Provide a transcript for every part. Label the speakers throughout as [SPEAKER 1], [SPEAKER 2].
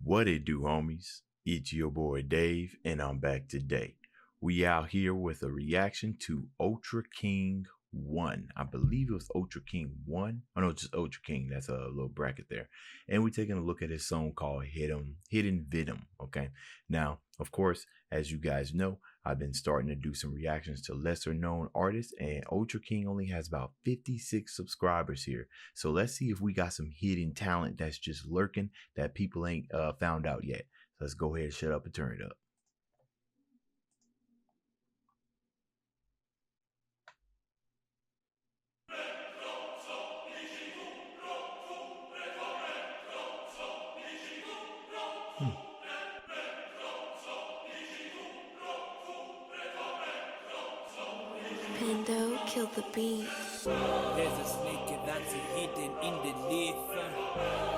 [SPEAKER 1] What it do, homies? It's your boy Dave, and I'm back today. We out here with a reaction to Ultra King 1. I believe it was Ultra King 1. Oh no, just Ultra King. That's a little bracket there. And we're taking a look at his song called Hidden Venom. Okay. Now, of course, as you guys know, I've been starting to do some reactions to lesser known artists, and Ultra King only has about 56 subscribers here. So let's see if we got some hidden talent that's just lurking that people ain't found out yet. So let's go ahead and shut up and turn it up.
[SPEAKER 2] Pendo kill the beat.
[SPEAKER 3] There's a snake that's hidden in the leaf.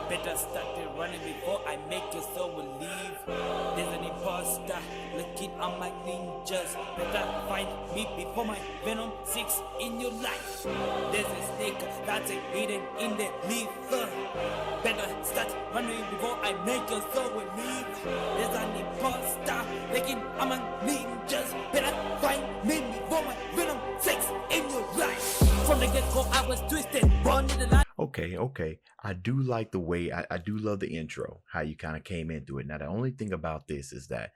[SPEAKER 3] Better start running before I make your soul leave. There's an imposter looking at my ninjas. Better find me before my Venom 6 in your life. There's a snake that's hidden in the leaf. Better start running before I make your soul leave. There's an imposter looking at my ninjas. Better find me before my Venom 6 in your life. From the get-go I was twisted, born in the light.
[SPEAKER 1] Okay. I do like the way, I do love the intro, how you kind of came into it. Now, the only thing about this is that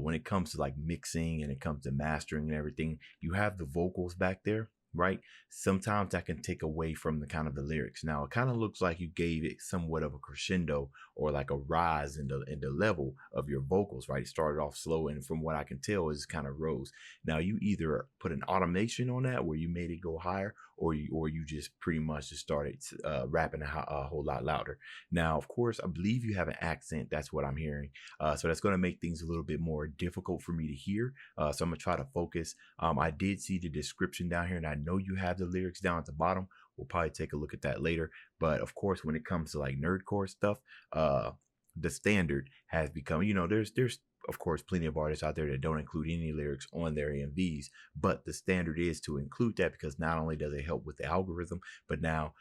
[SPEAKER 1] when it comes to like mixing and it comes to mastering and everything, you have the vocals back there, right? Sometimes that can take away from the kind of the lyrics. Now, it kind of looks like you gave it somewhat of a crescendo or like a rise in the level of your vocals, right? It started off slow, and from what I can tell, it's kind of rose. Now, you either put an automation on that where you made it go higher, or you just pretty much just started rapping a whole lot louder. Now, of course, I believe you have an accent. That's what I'm hearing. So that's going to make things a little bit more difficult for me to hear. So I'm going to try to focus. I did see the description down here, and I know you have the lyrics down at the bottom. We'll probably take a look at that later. But of course, when it comes to like nerdcore stuff, the standard has become, there's of course plenty of artists out there that don't include any lyrics on their MVs, but the standard is to include that, because not only does it help with the algorithm, but now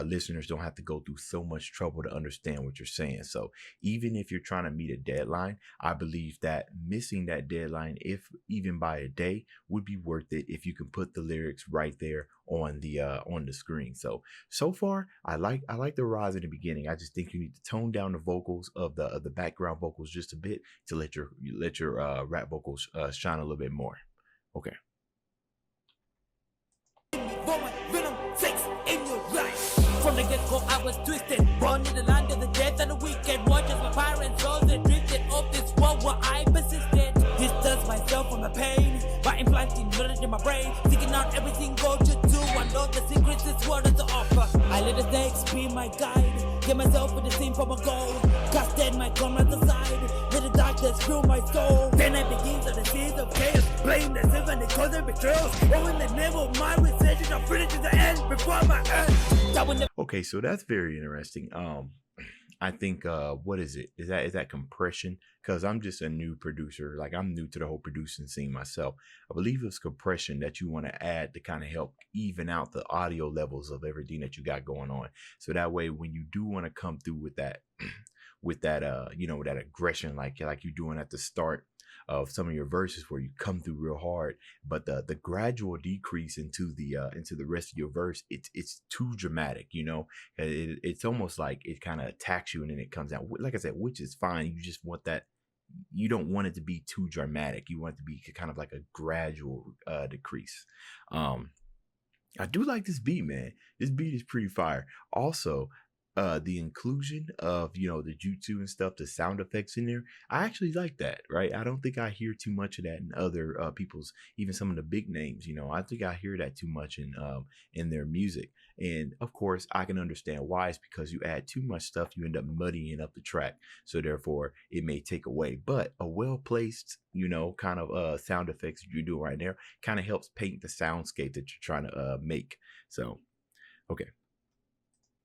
[SPEAKER 1] listeners don't have to go through so much trouble to understand what you're saying. So even if you're trying to meet a deadline, I believe that missing that deadline, if even by a day, would be worth it if you can put the lyrics right there on the screen. So far, I like the rise in the beginning. I just think you need to tone down the vocals of the background vocals just a bit to let your rap vocals shine a little bit more. Okay.
[SPEAKER 3] From the get-go I was twisted, born in the land of the dead and the wicked. Watches my parents, souls that drifted off this world where I persisted. Distance myself from the pain by implanting knowledge in my brain, seeking out everything go to do. I know the secrets this world has to offer. I let the snakes be my guide, get myself with the scene from a goal, casted my comrades aside, let the darkness fill my soul. Then I begin to the seeds of chaos, blame the sin and the cause of betrayals. Oh, in the name of my recession, I'll finish to the end before my end.
[SPEAKER 1] Okay, so that's very interesting. I think what is it? Is that compression? Because I'm just a new producer. Like, I'm new to the whole producing scene myself. I believe it's compression that you want to add to kind of help even out the audio levels of everything that you got going on. So that way, when you do want to come through with that that aggression, like you're doing at the start of some of your verses, where you come through real hard, but the gradual decrease into the rest of your verse, it's too dramatic. It's almost like it kind of attacks you and then it comes out, like I said, which is fine. You just want that. You don't want it to be too dramatic. You want it to be kind of like a gradual decrease. I do like this beat, man. This beat is pretty fire. Also, the inclusion of the jutsu and stuff, the sound effects in there, I actually like that, right? I don't think I hear too much of that in other people's, even some of the big names. I think I hear that too much in their music. And of course, I can understand why. It's because you add too much stuff, you end up muddying up the track, so therefore it may take away. But a well-placed kind of sound effects that you do right there kind of helps paint the soundscape that you're trying to make. So okay.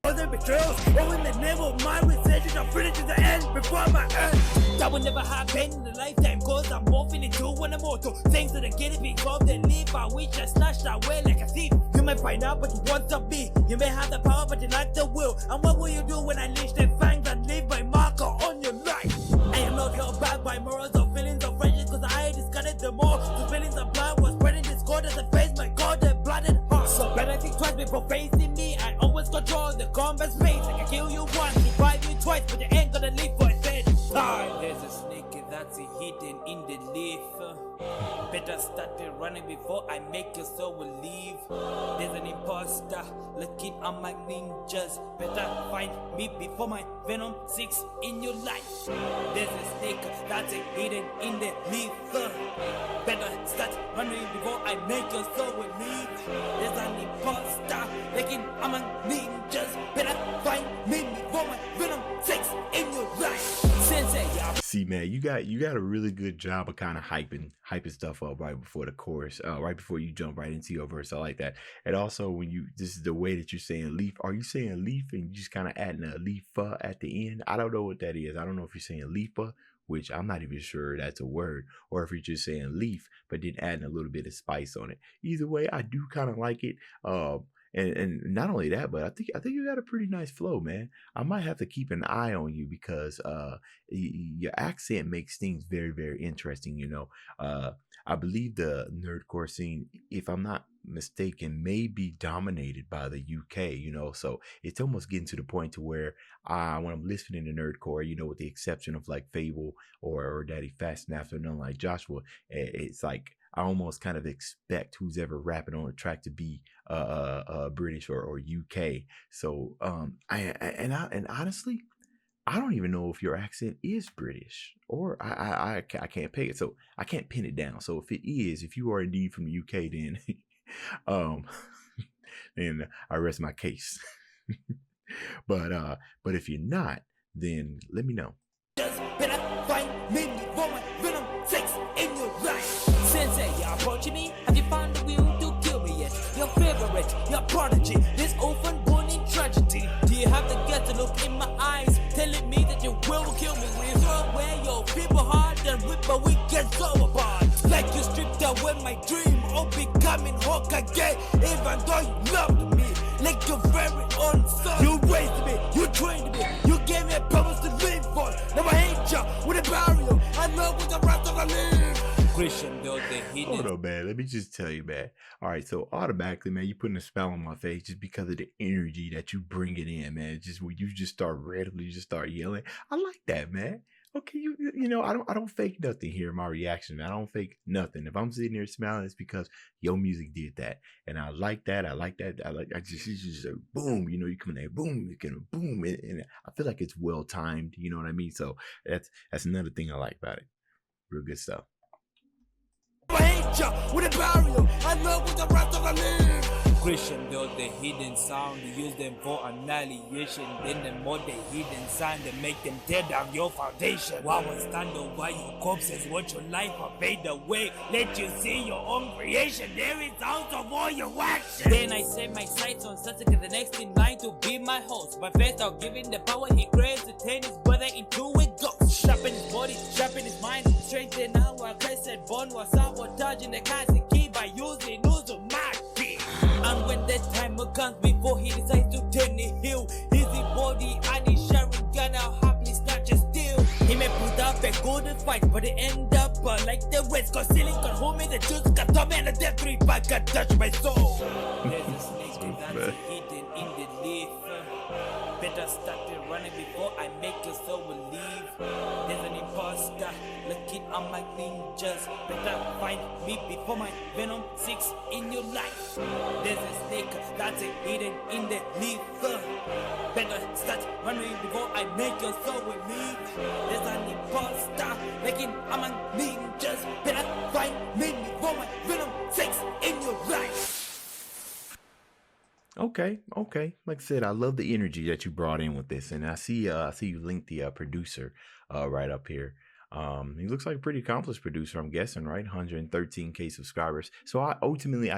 [SPEAKER 3] Other betrayals, oh, in the name of my recession, I'll finish to the end before my end. That will never happen in a lifetime, cause I'm morphing into one immortal. Thanks to the guinea pig of the leaf, I wish I snatched away like a thief. You may find out what you want to be, you may have the power but you lack the will. And what will you do when I leash the fangs and leave my marker on your life? that's hidden in the leaf. Better start running before I make your soul leave. There's an imposter looking at my ninjas. Better find me before my Venom 6 in your life. There's a snake that's hidden in the leaf. Better start running before I make your soul leave. There's an imposter looking at my ninjas. Better find me before my Venom 6 in your life. Sensei, yeah.
[SPEAKER 1] See, man, you got a really good job of kind of hyping stuff up right before the chorus, right before you jump right into your verse. I like that. And also, when this is the way that you're saying leaf. Are you saying leaf and you just kind of adding a leafa at the end? I don't know what that is. I don't know if you're saying leafa, which I'm not even sure that's a word, or if you're just saying leaf, but then adding a little bit of spice on it. Either way, I do kind of like it. And not only that, but I think you got a pretty nice flow, man. I might have to keep an eye on you because your accent makes things very, very interesting. You know, I believe the nerdcore scene, if I'm not mistaken, may be dominated by the UK. You know, so it's almost getting to the point to where when I'm listening to nerdcore, you know, with the exception of like Fable or Daddy Fast and After None like Joshua, it's like I almost kind of expect who's ever rapping on a track to be British or UK. So and honestly, I don't even know if your accent is British or I can't pay it. So I can't pin it down. So if you are indeed from the UK, then then I rest my case. but if you're not, then let me know.
[SPEAKER 3] Just better find me before my Venom 6 in your life. Sensei, you're approaching me. Have you found the will to kill me yet? Your favorite, your prodigy, this orphan born in tragedy. Do you have the guts to look in my eyes, telling me that you will kill me? We throw away your people hard and rip, but we get so apart. Like you stripped away my dream of becoming Hokage, even though you loved me like your very own son. You raised me, you trained me, you gave me a purpose to live for. Now I hate you with a barrier. I know with the rest of the live. Christian built the hidden.
[SPEAKER 1] Hold on, man. Let me just tell you, man. All right, so automatically, man, you putting a spell on my face just because of the energy that you bring it in, man. Just when you just start randomly, you just start yelling. I like that, man. Okay, you know, I don't fake nothing here in my reaction. I don't fake nothing. If I'm sitting there smiling, it's because your music did that, and I like that. I just like, boom. You know, you come in there, boom, you can boom, and I feel like it's well timed. You know what I mean? So that's another thing I like about it. Real good stuff.
[SPEAKER 3] I hate you with a barrier. I know with the rest of the live. Christian built the hidden sound, use them for annihilation. Then the more the hidden sound, they make them tear down your foundation. While I stand over your corpses, watch your life fade away. Let you see your own creation. There is out of all your actions. Then I set my sights on Sasuke, the next in line to be my host. But first I'll give him the power he craves to turn his brother into a ghost. Sharpen his body, sharpen his mind, strengthen our crescent bond. Was sabotaging the Kazuki by using Uzumaki. And when that time comes before he decides to turn the hill, his body and his Sharingan I'll happily snatch a steal. He may put up a good fight, but they end up like the West. Cause ceiling can hold me, the juice got top and the death 3 pack can touch my soul. There's a snake that's hidden in the leaf. Better start running before I make your soul leave. There's an imposter looking at my ninjas. Better find me before my Venom 6 in your life. There's a snake that's hidden in the leaf. Better start running before I make your soul leave. There's an imposter looking at my ninjas. Better find me before my Venom 6 in your life.
[SPEAKER 1] Okay. Like I said, I love the energy that you brought in with this, and I see you linked the producer right up here. He looks like a pretty accomplished producer, I'm guessing, right? 113K subscribers. So I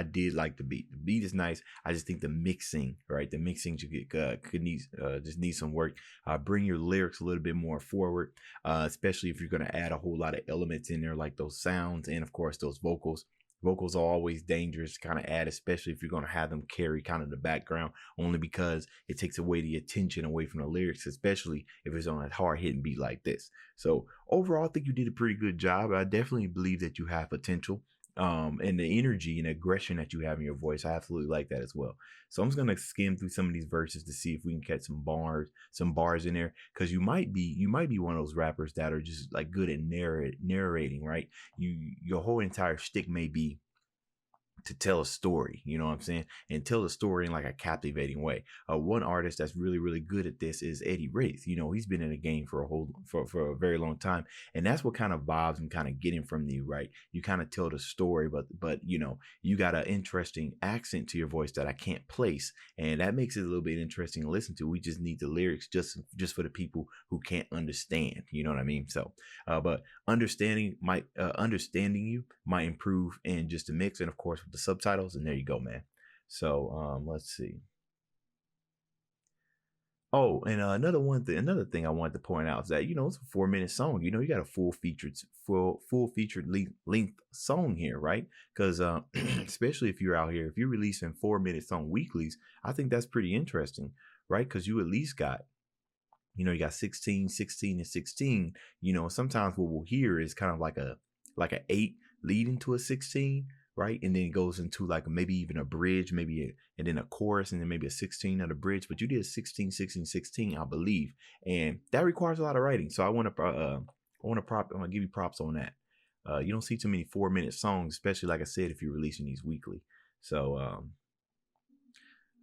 [SPEAKER 1] did like the beat. The beat is nice. I just think the mixing, right? The mixing just need some work. Bring your lyrics a little bit more forward, especially if you're gonna add a whole lot of elements in there, like those sounds and of course those vocals. Vocals are always dangerous to kind of add, especially if you're going to have them carry kind of the background, only because it takes away the attention away from the lyrics, especially if it's on a hard hitting beat like this. So overall, I think you did a pretty good job. I definitely believe that you have potential. and the energy and aggression that you have in your voice. I absolutely like that as well. So I'm just gonna skim through some of these verses to see if we can catch some bars in there, because you might be one of those rappers that are just like good at narrating, right? Your whole entire shtick may be to tell a story, you know what I'm saying? And tell the story in like a captivating way. One artist that's really, really good at this is Eddie Wraith. You know, he's been in the game for a very long time. And that's what kind of vibes I'm kind of getting from you, right? You kind of tell the story, but you know, you got an interesting accent to your voice that I can't place. And that makes it a little bit interesting to listen to. We just need the lyrics just for the people who can't understand. You know what I mean? So but understanding you might improve in just a mix, and of course with the subtitles. And there you go, man. So let's see. Oh, and another thing I wanted to point out is that, you know, it's a 4-minute song. You know, you got a full featured length song here, right? Because especially if you're out here, if you're releasing 4-minute song weeklies, I think that's pretty interesting, right? Because you at least got, you know, you got 16, 16, and 16. You know, sometimes what we'll hear is kind of like an 8 leading to a 16, right? And then it goes into like maybe even a bridge, and then a chorus, and then maybe a 16 at a bridge. But you did 16, 16, 16, I believe, and that requires a lot of writing. So I want to give you props on that. You don't see too many 4-minute songs, especially like I said, if you're releasing these weekly. So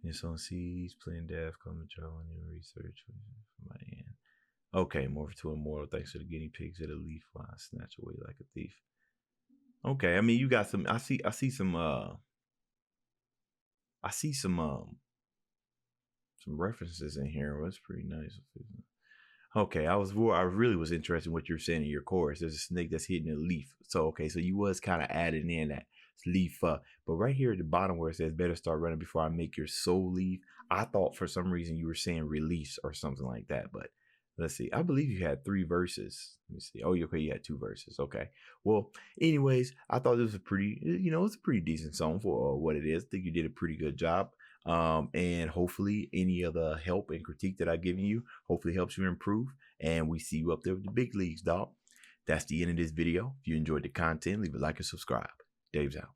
[SPEAKER 1] it's on C's, playing deaf, coming drawing and research from my end. Okay, more to immortal, thanks to the guinea pigs at a leaf line, snatch away like a thief. Okay, I mean, you got some. I see some references in here. Well, that's pretty nice. Okay, I really was interested in what you're saying in your chorus. There's a snake that's hitting a leaf. So okay, so you was kind of adding in that leaf up. But right here at the bottom where it says better start running before I make your soul leave, I thought for some reason you were saying release or something like that. But let's see. I believe you had 3 verses. Let me see. Oh, okay, you had 2 verses. Okay. Well, anyways, I thought this was it's a pretty decent song for what it is. I think you did a pretty good job. And hopefully any other help and critique that I've given you hopefully helps you improve. And we see you up there with the big leagues, dog. That's the end of this video. If you enjoyed the content, leave a like and subscribe. Dave's out.